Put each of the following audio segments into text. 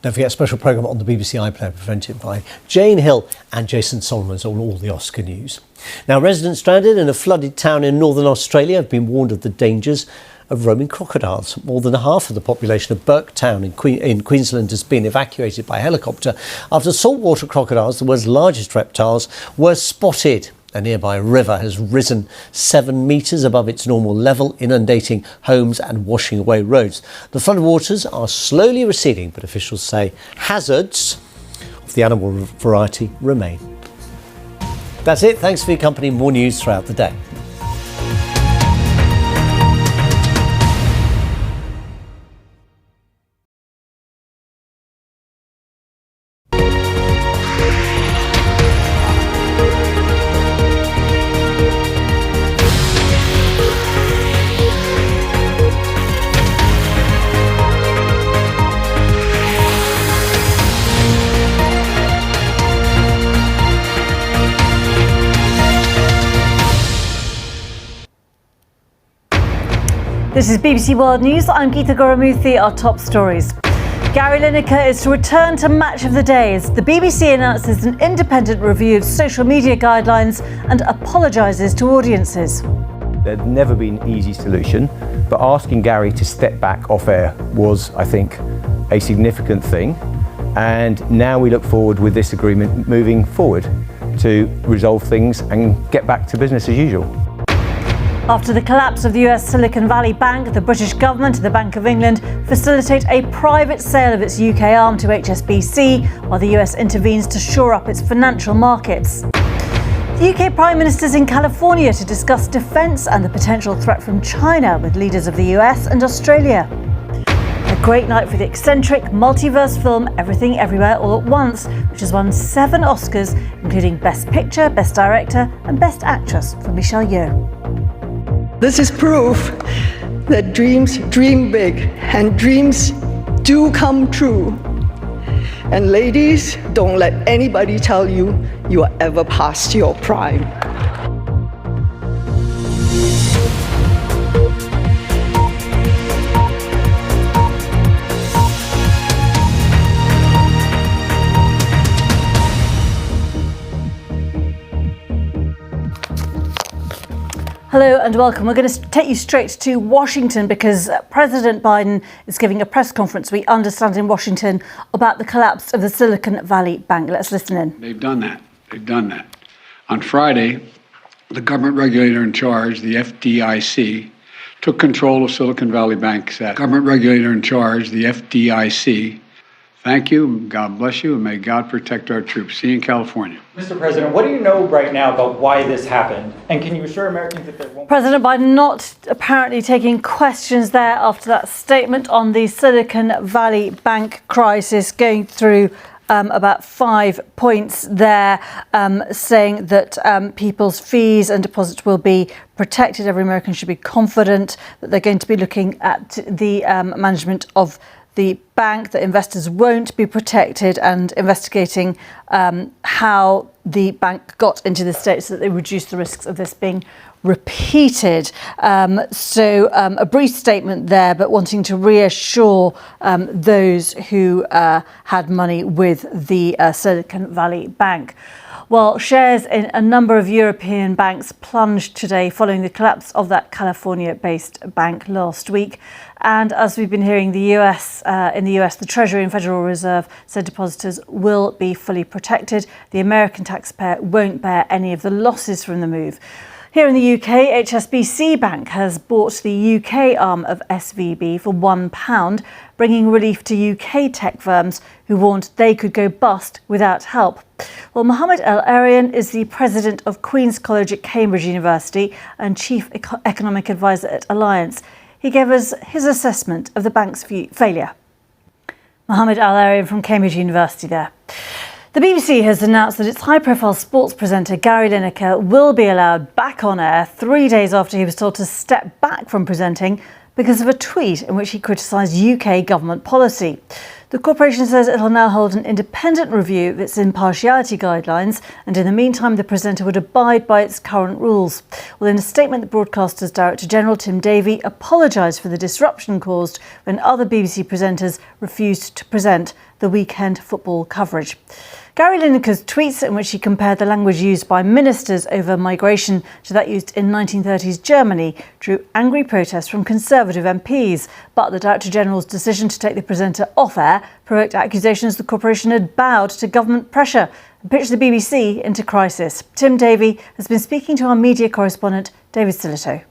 Don't forget a special programme on the BBC iPlayer presented by Jane Hill and Jason Solomons on all the Oscar news. Now, residents stranded in a flooded town in northern Australia have been warned of the dangers of roaming crocodiles. More than half of the population of Burketown in Queensland has been evacuated by helicopter after saltwater crocodiles, the world's largest reptiles, were spotted. A nearby river has risen 7 metres above its normal level, inundating homes and washing away roads. The floodwaters are slowly receding, but officials say hazards of the animal variety remain. That's it. Thanks for your company. More news throughout the day. This is BBC World News. I'm Geeta Guru-Murthy. Our top stories. Gary Lineker is to return to Match of the Day as the BBC announces an independent review of social media guidelines and apologises to audiences. There'd never been an easy solution, but asking Gary to step back off air was, I think, a significant thing. And now we look forward with this agreement moving forward to resolve things and get back to business as usual. After the collapse of the US Silicon Valley Bank, the British government and the Bank of England facilitate a private sale of its UK arm to HSBC, while the US intervenes to shore up its financial markets. The UK Prime Minister's in California to discuss defence and the potential threat from China with leaders of the US and Australia. A great night for the eccentric multiverse film Everything Everywhere All at Once, which has won 7 Oscars, including Best Picture, Best Director and Best Actress for Michelle Yeoh. This is proof that dreams dream big and dreams do come true. And ladies, don't let anybody tell you you are ever past your prime. Hello and welcome. We're going to take you straight to Washington because President Biden is giving a press conference, we understand, in Washington about the collapse of the Silicon Valley Bank. Let's listen in. They've done that. On Friday, the government regulator in charge, the FDIC, took control of Silicon Valley Bank. Government regulator in charge, the FDIC. Thank you, God bless you, and may God protect our troops. See you in California. Mr. President, what do you know right now about why this happened? And can you assure Americans that there won't... President Biden not apparently taking questions there after that statement on the Silicon Valley Bank crisis, going through about 5 points there, saying that people's fees and deposits will be protected. Every American should be confident that they're going to be looking at the management of the bank, that investors won't be protected, and investigating how the bank got into the state so that they reduce the risks of this being repeated. So a brief statement there, but wanting to reassure those who had money with the Silicon Valley Bank. Well, shares in a number of European banks plunged today following the collapse of that California-based bank last week. And as we've been hearing, in the US, the Treasury and Federal Reserve said depositors will be fully protected. The American taxpayer won't bear any of the losses from the move. Here in the UK, HSBC Bank has bought the UK arm of SVB for £1, bringing relief to UK tech firms who warned they could go bust without help. Well, Mohammed El-Arian is the president of Queen's College at Cambridge University and chief economic advisor at Alliance. He gave us his assessment of the bank's failure. Mohammed El-Arian from Cambridge University there. The BBC has announced that its high-profile sports presenter Gary Lineker will be allowed back on air 3 days after he was told to step back from presenting because of a tweet in which he criticised UK government policy. The corporation says it will now hold an independent review of its impartiality guidelines, and in the meantime the presenter would abide by its current rules. Well, in a statement, the broadcaster's Director General Tim Davie apologised for the disruption caused when other BBC presenters refused to present the weekend football coverage. Gary Lineker's tweets, in which he compared the language used by ministers over migration to that used in 1930s Germany, drew angry protests from Conservative MPs. But the Director General's decision to take the presenter off air provoked accusations the corporation had bowed to government pressure and pitched the BBC into crisis. Tim Davie has been speaking to our media correspondent, David Silito.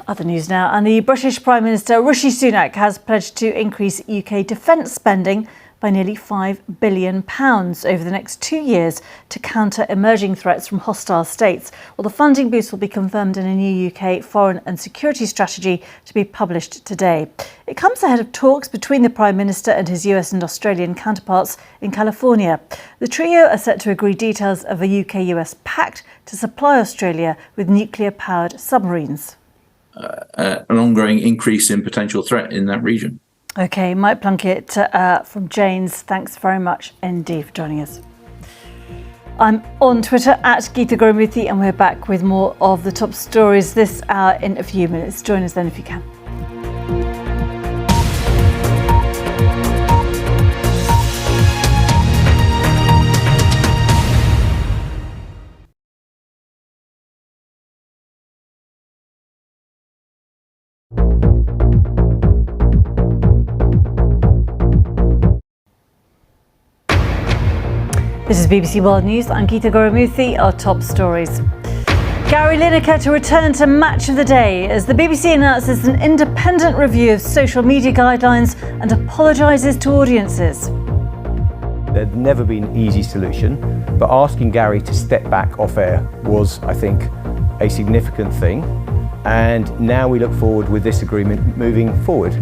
Other news now, and the British Prime Minister Rishi Sunak has pledged to increase UK defence spending by nearly £5 billion over the next 2 years to counter emerging threats from hostile states. Well, the funding boost will be confirmed in a new UK foreign and security strategy to be published today. It comes ahead of talks between the Prime Minister and his US and Australian counterparts in California. The trio are set to agree details of a UK-US pact to supply Australia with nuclear-powered submarines. An ongoing increase in potential threat in that region. OK, Mike Plunkett from Jane's, thanks very much indeed for joining us. I'm on Twitter at Geeta Guru-Murthy, and we're back with more of the top stories this hour in a few minutes. Join us then if you can. This is BBC World News. I'm Geeta Guru-Murthy. Our top stories. Gary Lineker to return to Match of the Day as the BBC announces an independent review of social media guidelines and apologises to audiences. There'd never been an easy solution, but asking Gary to step back off air was, I think, a significant thing. And now we look forward with this agreement moving forward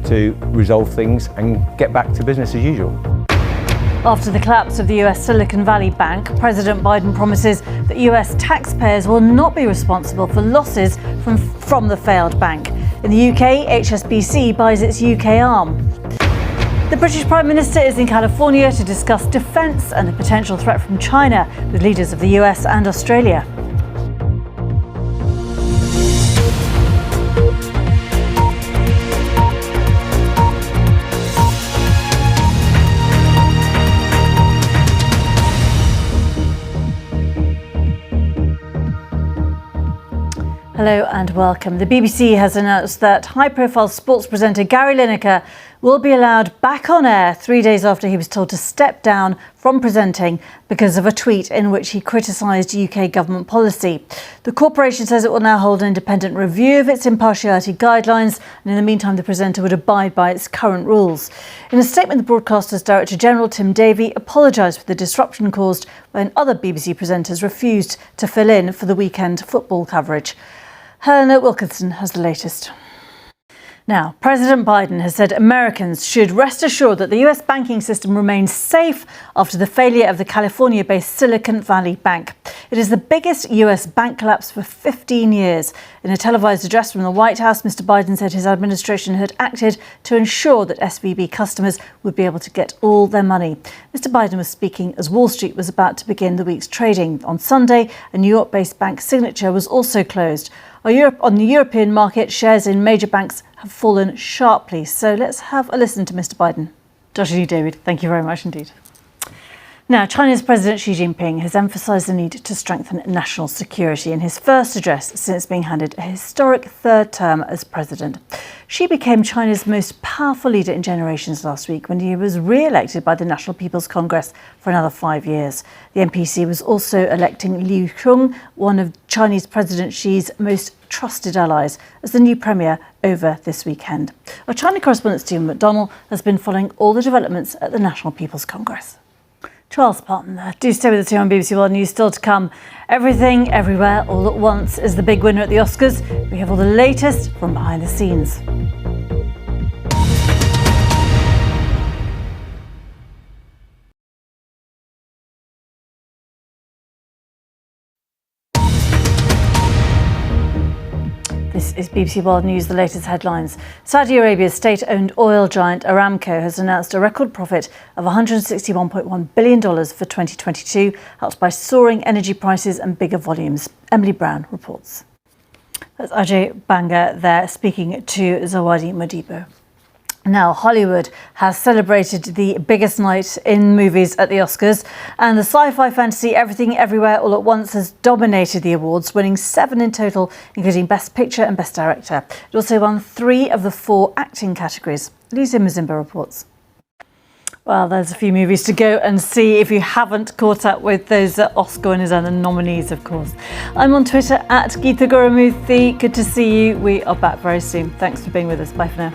to resolve things and get back to business as usual. After the collapse of the US Silicon Valley Bank, President Biden promises that US taxpayers will not be responsible for losses from the failed bank. In the UK, HSBC buys its UK arm. The British Prime Minister is in California to discuss defence and the potential threat from China with leaders of the US and Australia. Hello and welcome. The BBC has announced that high-profile sports presenter Gary Lineker will be allowed back on air 3 days after he was told to step down from presenting because of a tweet in which he criticised UK government policy. The corporation says it will now hold an independent review of its impartiality guidelines, and in the meantime the presenter would abide by its current rules. In a statement, the broadcaster's Director General Tim Davie apologised for the disruption caused when other BBC presenters refused to fill in for the weekend football coverage. Helena Wilkinson has the latest. Now, President Biden has said Americans should rest assured that the US banking system remains safe after the failure of the California-based Silicon Valley Bank. It is the biggest US bank collapse for 15 years. In a televised address from the White House, Mr. Biden said his administration had acted to ensure that SVB customers would be able to get all their money. Mr. Biden was speaking as Wall Street was about to begin the week's trading. On Sunday, a New York-based bank Signature was also closed. On the European market, shares in major banks have fallen sharply. So let's have a listen to Mr. Biden. Dr. Lee David, thank you very much indeed. Now, China's President Xi Jinping has emphasised the need to strengthen national security in his first address since being handed a historic third term as president. Xi became China's most powerful leader in generations last week when he was re-elected by the National People's Congress for another 5 years. The NPC was also electing Liu Chong, one of Chinese President Xi's most trusted allies, as the new premier over this weekend. Our China correspondent Stephen McDonnell has been following all the developments at the National People's Congress. Charles Parton there. Do stay with us here on BBC World News. Still to come. Everything, Everywhere, All at Once is the big winner at the Oscars. We have all the latest from behind the scenes. This This is BBC World News, the latest headlines. Saudi Arabia's state-owned oil giant Aramco has announced a record profit of $161.1 billion for 2022, helped by soaring energy prices and bigger volumes. Emily Brown reports. That's Ajay Banga there speaking to Zawadi Modibo. Now, Hollywood has celebrated the biggest night in movies at the Oscars, and the sci-fi fantasy Everything Everywhere All at Once has dominated the awards, winning 7 in total, including Best Picture and Best Director. It also won 3 of the 4 acting categories. Lisa Mzimba reports. Well, there's a few movies to go and see if you haven't caught up with those Oscar winners and the nominees, of course. I'm on Twitter at Geeta Guru-Murthy. Good to see you. We are back very soon. Thanks for being with us. Bye for now.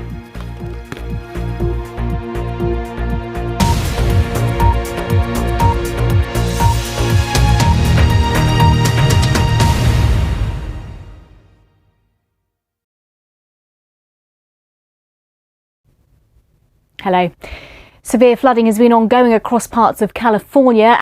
Hello. Severe flooding has been ongoing across parts of California.